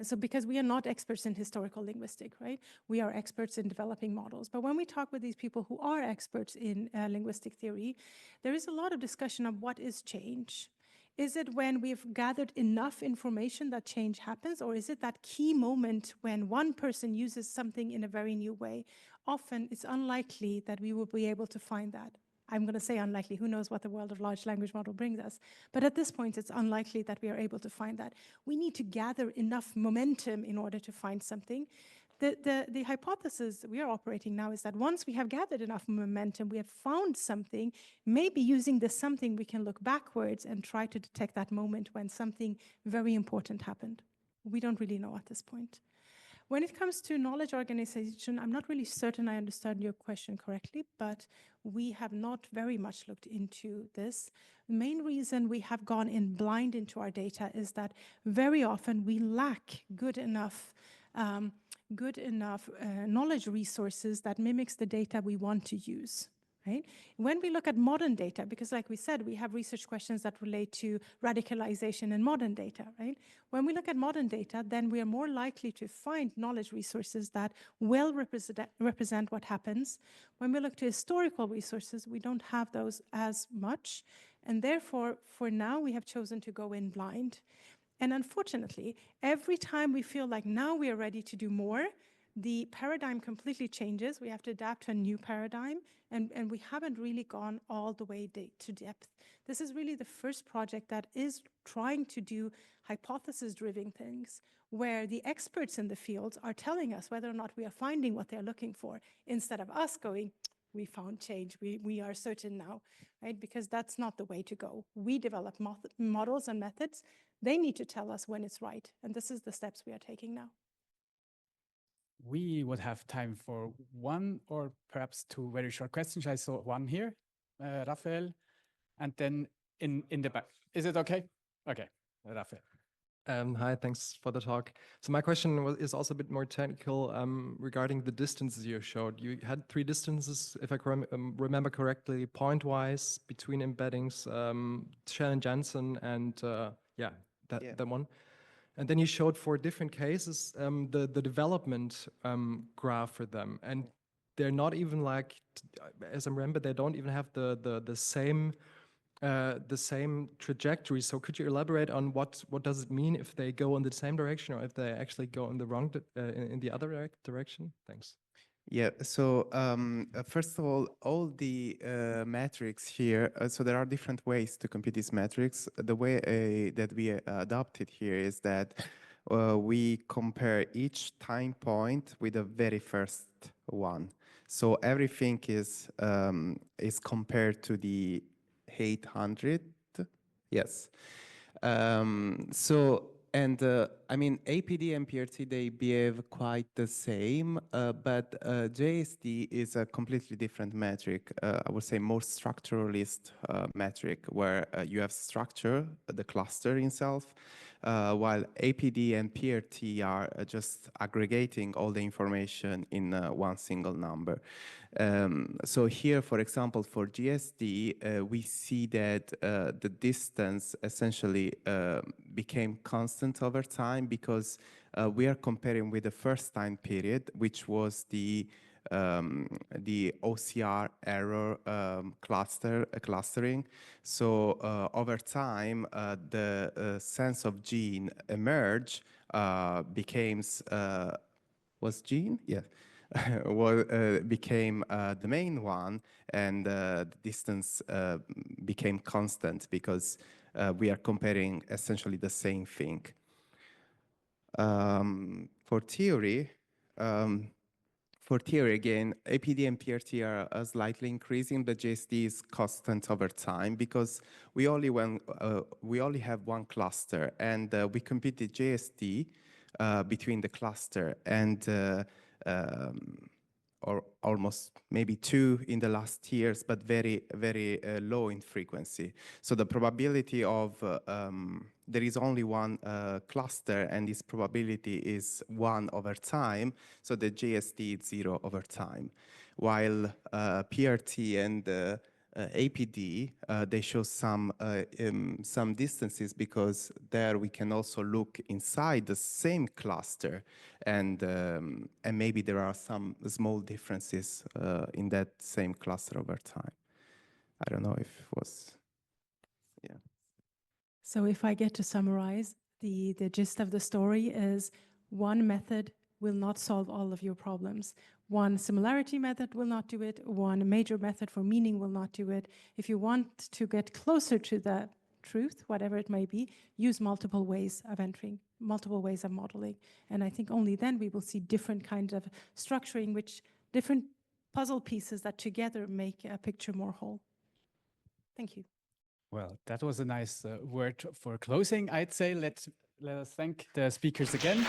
so because we are not experts in historical linguistics, right? We are experts in developing models. But when we talk with these people who are experts in linguistic theory, there is a lot of discussion of what is change. Is it when we've gathered enough information that change happens, or is it that key moment when one person uses something in a very new way? Often it's unlikely that we will be able to find that. I'm going to say unlikely. Who knows what the world of large language model brings us? But at this point, it's unlikely that we are able to find that. We need to gather enough momentum in order to find something. The hypothesis we are operating now is that once we have gathered enough momentum, we have found something, maybe using this something, we can look backwards and try to detect that moment when something very important happened. We don't really know at this point. When it comes to knowledge organization, I'm not really certain I understood your question correctly, but we have not very much looked into this. The main reason we have gone in blind into our data is that very often we lack good enough knowledge resources that mimics the data we want to use. Right? When we look at modern data, because like we said, we have research questions that relate to radicalization in modern data, right? When we look at modern data, then we are more likely to find knowledge resources that well represent what happens. When we look to historical resources, we don't have those as much. And therefore, for now, we have chosen to go in blind. And unfortunately, every time we feel like now we are ready to do more, the paradigm completely changes. We have to adapt to a new paradigm, and we haven't really gone all the way to depth. This is really the first project that is trying to do hypothesis-driven things, where the experts in the fields are telling us whether or not we are finding what they're looking for, instead of us going, we found change, we are certain now, right? Because that's not the way to go. We develop models and methods. They need to tell us when it's right, and this is the steps we are taking now. we would have time for one or perhaps two very short questions. I saw one here, Raphael, and then in the back. Is it okay? Okay, Raphael. Hi, thanks for the talk. So my question is also a bit more technical regarding the distances you showed. You had three distances, if I remember correctly, point-wise between embeddings, Shell and Janssen, and that one. And then you showed for different cases the development graph for them, and they're not even like, as I remember, they don't even have the same trajectory. So could you elaborate on what does it mean if they go in the same direction or if they actually go in the wrong in the other direction? Thanks. Yeah, so first of all the metrics here, so there are different ways to compute these metrics. The way that we adopted here is that we compare each time point with the very first one. So everything is compared to the 800. Yes. I mean, APD and PRT, they behave quite the same, but JSD is a completely different metric. I would say more structuralist metric, where you have structure, the cluster itself, while APD and PRT are just aggregating all the information in one single number. So here, for example, for GSD, we see that the distance essentially became constant over time because we are comparing with the first time period, which was the OCR error clustering. So over time, the sense of gene emerge becomes was gene? Yeah. Became the main one, and the distance became constant because we are comparing essentially the same thing. For theory again, APD and PRT are slightly increasing, but JSD is constant over time because we only have one cluster, and we computed JSD between the cluster and or almost maybe two in the last years, but very, very low in frequency. So the probability of there is only one cluster, and this probability is 1 over time. So the JSD is 0 over time. While PRT and APD, they show some distances because there we can also look inside the same cluster, and maybe there are some small differences in that same cluster over time. I don't know if it was, yeah. So if I get to summarize, the gist of the story is one method will not solve all of your problems. One similarity method will not do it. One major method for meaning will not do it. If you want to get closer to the truth, whatever it may be, use multiple ways of entering, multiple ways of modeling. And I think only then we will see different kinds of structuring, which different puzzle pieces that together make a picture more whole. Thank you. Well, that was a nice word for closing, I'd say. Let us thank the speakers again.